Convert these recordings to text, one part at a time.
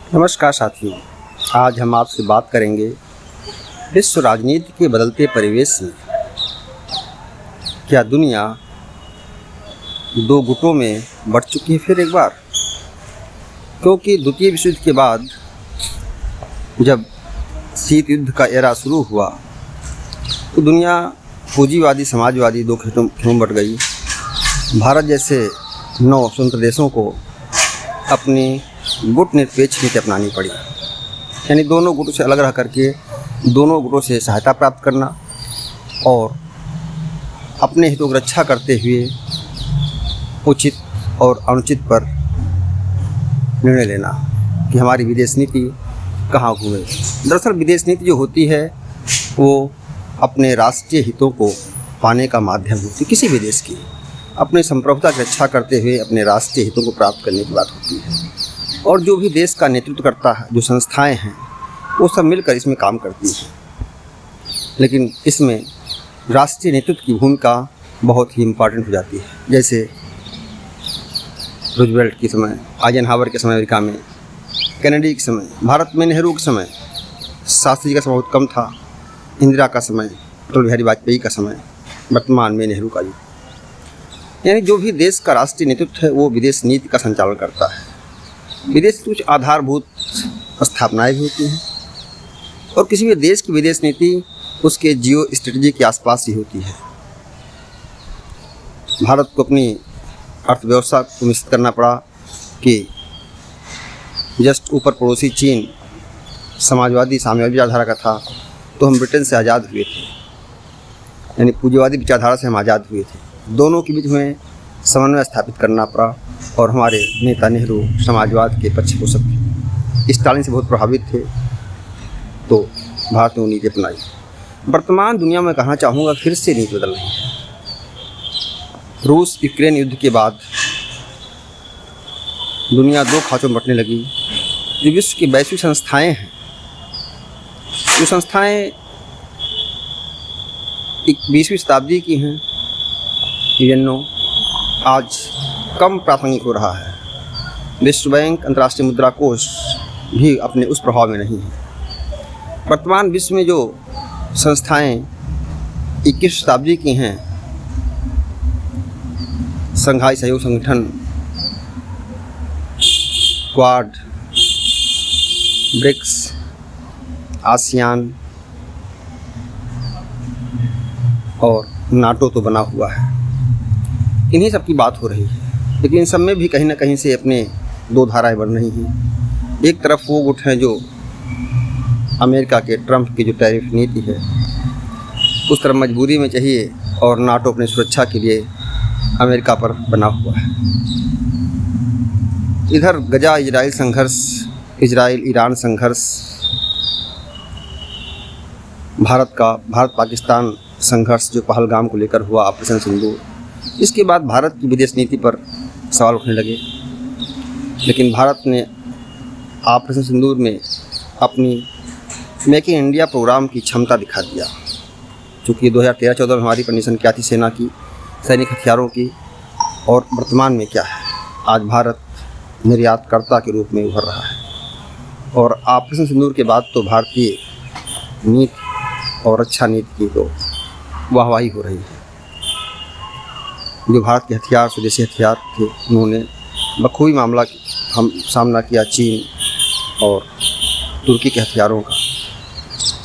नमस्कार साथियों। आज हम आपसे बात करेंगे विश्व राजनीति के बदलते परिवेश में क्या दुनिया दो गुटों में बढ़ चुकी है फिर एक बार। क्योंकि द्वितीय विश्व युद्ध के बाद जब शीत युद्ध का एरा शुरू हुआ तो दुनिया पूंजीवादी समाजवादी दो खेतों में बढ़ गई। भारत जैसे 9 स्वतंत्र देशों को अपनी गुट निरपेक्ष नीति अपनानी पड़ी, यानी दोनों गुटों से अलग रह करके दोनों गुटों से सहायता प्राप्त करना और अपने हितों की रक्षा करते हुए उचित और अनुचित पर निर्णय लेना कि हमारी विदेश नीति कहाँ घूमे। दरअसल विदेश नीति जो होती है वो अपने राष्ट्रीय हितों को पाने का माध्यम होती है। किसी भी देश की अपने संप्रभुता की रक्षा करते हुए अपने राष्ट्रीय हितों को प्राप्त करने की बात होती है। और जो भी देश का नेतृत्व करता है, जो संस्थाएं हैं, वो सब मिलकर इसमें काम करती हैं। लेकिन इसमें राष्ट्रीय नेतृत्व की भूमिका बहुत ही इम्पॉर्टेंट हो जाती है। जैसे रूजवेल्ट के समय, आइजनहावर के समय अमेरिका में, कैनेडी के समय, भारत में नेहरू के समय, शास्त्री जी का समय बहुत कम था, इंदिरा का समय, अटल बिहारी वाजपेयी का समय, वर्तमान में नेहरू का युग। यानी जो भी देश का राष्ट्रीय नेतृत्व है वो विदेश नीति का संचालन करता है। विदेश की कुछ आधारभूत स्थापनाएं भी होती हैं और किसी भी देश की विदेश नीति उसके जियो स्ट्रेटजी के आसपास ही होती है। भारत को अपनी अर्थव्यवस्था को विकसित करना पड़ा कि जस्ट ऊपर पड़ोसी चीन समाजवादी साम्यवादी विचारधारा का था तो हम ब्रिटेन से आज़ाद हुए थे, यानी पूंजीवादी विचारधारा से हम आज़ाद हुए थे। दोनों के बीच में समन्वय स्थापित करना पड़ा और हमारे नेता नेहरू समाजवाद के पृष्ठपोषक थे, स्टालिन से बहुत प्रभावित थे, तो भारत ने वो नीति अपनाई। वर्तमान दुनिया में कहना चाहूँगा फिर से नीति बदल रही है। रूस यूक्रेन युद्ध के बाद दुनिया दो खाँचों में बंटने लगी। जो विश्व की वैश्विक संस्थाएं हैं, जो संस्थाएं 20वीं शताब्दी की हैं, यूएनओ आज कम प्रासंगिक हो रहा है। विश्व बैंक, अंतर्राष्ट्रीय मुद्रा कोष भी अपने उस प्रभाव में नहीं है। वर्तमान विश्व में जो संस्थाएं 21वीं शताब्दी की हैं, संघाई सहयोग संगठन, क्वाड, ब्रिक्स, आसियान और नाटो तो बना हुआ है, इन्हीं सब की बात हो रही है। लेकिन इन सब में भी कहीं ना कहीं से अपने दो धाराएं बन रही हैं। एक तरफ वो गुट हैं जो अमेरिका के ट्रंप की जो टैरिफ नीति है उस तरफ मजबूरी में चाहिए, और नाटो अपनी सुरक्षा के लिए अमेरिका पर बना हुआ है। इधर गजा इजराइल संघर्ष, इजराइल ईरान संघर्ष, भारत पाकिस्तान संघर्ष जो पहलगाम को लेकर हुआ, ऑपरेशन सिंदूर, इसके बाद भारत की विदेश नीति पर सवाल उठने लगे। लेकिन भारत ने ऑपरेशन सिंदूर में अपनी मेक इन इंडिया प्रोग्राम की क्षमता दिखा दिया। चूँकि 2013-14 में हमारी कंडीशन क्या थी सेना की, सैनिक हथियारों की, और वर्तमान में क्या है, आज भारत निर्यातकर्ता के रूप में उभर रहा है। और ऑपरेशन सिंदूर के बाद तो भारतीय नीति और रक्षा नीति की तो वाहवाही हो रही है। जो भारत के हथियार, स्वदेशी हथियार थे, उन्होंने बखूबी मामला हम सामना किया चीन और तुर्की के हथियारों का,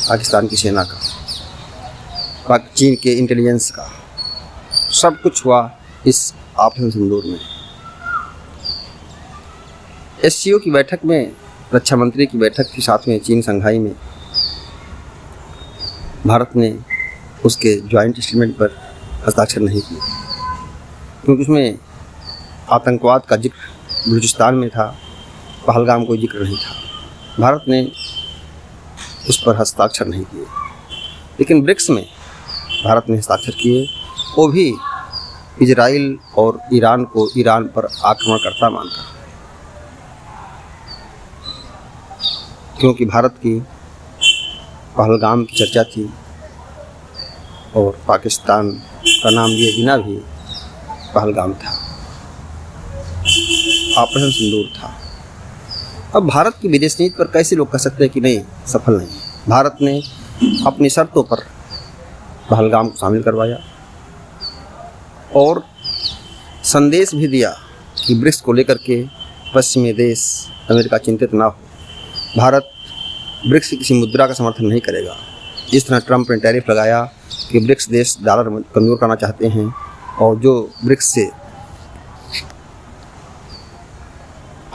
पाकिस्तान की सेना का, चीन के इंटेलिजेंस का, सब कुछ हुआ इस ऑपरेशन सिंदूर में। एससीओ की बैठक में, रक्षा मंत्री की बैठक थी साथ में चीन संघाई में, भारत ने उसके ज्वाइंट स्टेटमेंट पर हस्ताक्षर नहीं किए, क्योंकि उसमें आतंकवाद का जिक्र बलूचिस्तान में था, पहलगाम कोई जिक्र नहीं था। भारत ने उस पर हस्ताक्षर नहीं किए। लेकिन ब्रिक्स में भारत ने हस्ताक्षर किए, वो भी इजराइल और ईरान को ईरान पर आक्रमणकर्ता मानकर, क्योंकि भारत की पहलगाम की चर्चा थी और पाकिस्तान का नाम लिए बिना भी पहलगाम था, ऑपरेशन सिंदूर था। अब भारत की विदेश नीति पर कैसे लोग कह सकते हैं कि नहीं, सफल नहीं। भारत ने अपनी शर्तों पर पहलगाम को शामिल करवाया और संदेश भी दिया कि ब्रिक्स को लेकर के पश्चिमी देश अमेरिका चिंतित ना हो। भारत ब्रिक्स की किसी मुद्रा का समर्थन नहीं करेगा। जिस तरह ट्रंप ने टैरिफ लगाया कि ब्रिक्स देश डॉलर कमज़ोर करना चाहते हैं और जो ब्रिक्स से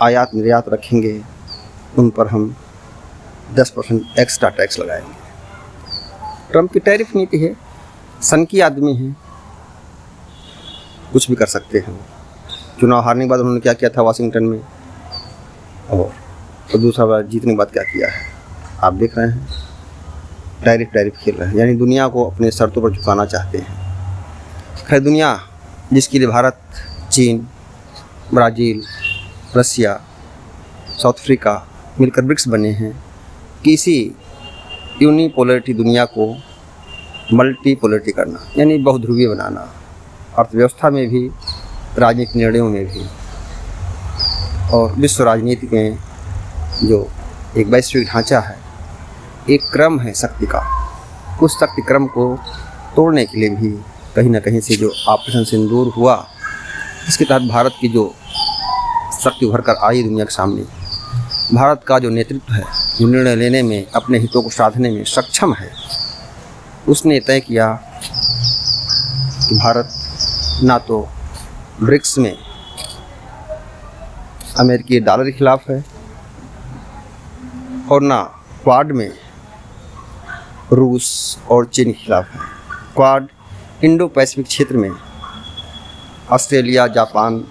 आयात निर्यात रखेंगे उन पर हम 10% एक्स्ट्रा टैक्स लगाएंगे। ट्रंप की टैरिफ नीति है, सनकी आदमी है, कुछ भी कर सकते हैं। चुनाव हारने के बाद उन्होंने क्या किया था वाशिंगटन में, और दूसरा बार जीतने के बाद क्या किया है आप देख रहे हैं। टैरिफ खेल रहे हैं, यानी दुनिया को अपने शर्तों पर झुकाना चाहते हैं। खैर, दुनिया जिसके लिए भारत, चीन, ब्राज़ील, रसिया, साउथ अफ्रीका मिलकर ब्रिक्स बने हैं, किसी यूनिपोलरिटी दुनिया को मल्टीपोलरिटी करना, यानी बहुध्रुवीय बनाना, अर्थव्यवस्था में भी, राजनीतिक निर्णयों में भी, और विश्व राजनीति में जो एक वैश्विक ढांचा है, एक क्रम है शक्ति का, उस शक्ति क्रम को तोड़ने के लिए भी कहीं ना कहीं से जो ऑपरेशन सिंदूर हुआ, इसके तहत भारत की जो शक्ति उभर कर आई दुनिया के सामने, भारत का जो नेतृत्व है, जो निर्णय लेने में, अपने हितों को साधने में सक्षम है, उसने तय किया कि भारत ना तो ब्रिक्स में अमेरिकी डॉलर के खिलाफ है और ना क्वाड में रूस और चीन के खिलाफ है। क्वाड इंडो पैसिफिक क्षेत्र में ऑस्ट्रेलिया, जापान,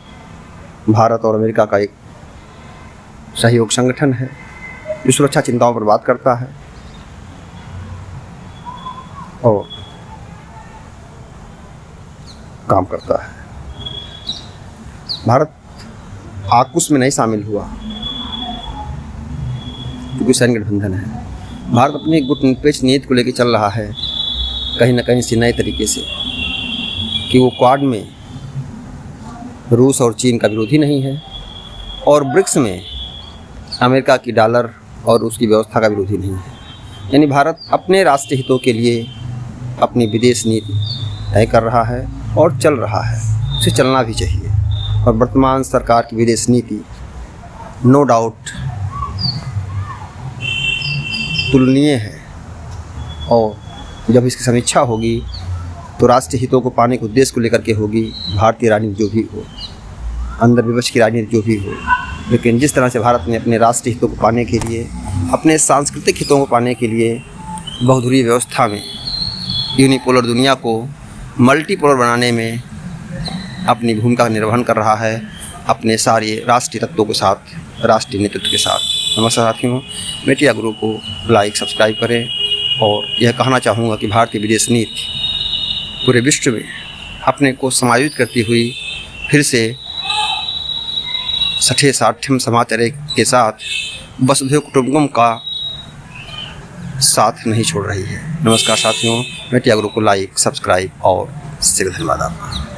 भारत और अमेरिका का एक सहयोग संगठन है जो सुरक्षा चिंताओं पर बात करता है और काम करता है। भारत आकुश में नहीं शामिल हुआ क्योंकि सैन्य गठबंधन है। भारत अपनी गुटनिरपेक्ष नीति को लेकर चल रहा है कहीं ना कहीं से नए तरीके से, कि वो क्वाड में रूस और चीन का विरोधी नहीं है और ब्रिक्स में अमेरिका की डॉलर और उसकी व्यवस्था का विरोधी नहीं है। यानी भारत अपने राष्ट्रीय हितों के लिए अपनी विदेश नीति तय कर रहा है और चल रहा है, उसे चलना भी चाहिए। और वर्तमान सरकार की विदेश नीति नो डाउट तुलनीय है और जब इसकी समीक्षा होगी तो राष्ट्रीय हितों को पाने के उद्देश्य को लेकर के होगी। भारतीय राजनीति जो भी हो, अंदर विपक्ष की राजनीति जो भी हो, लेकिन जिस तरह से भारत ने अपने राष्ट्रीय हितों को पाने के लिए, अपने सांस्कृतिक हितों को पाने के लिए बहुध्रुवीय व्यवस्था में यूनिपोलर दुनिया को मल्टीपोलर बनाने में अपनी भूमिका का निर्वहन कर रहा है, अपने सारे राष्ट्रीय तत्वों के साथ, राष्ट्रीय नेतृत्व के साथ। नमस्कार साथियों, मीडिया गुरु को लाइक सब्सक्राइब करें और यह कहना चाहूँगा कि भारतीय विदेश नीति पूरे विश्व में अपने को समायोजित करती हुई फिर से 60-60 समाचार के साथ वसुधैव कुटुंबकम का साथ नहीं छोड़ रही है। नमस्कार साथियों, मीडिया गुरु को लाइक सब्सक्राइब और धन्यवाद आपका।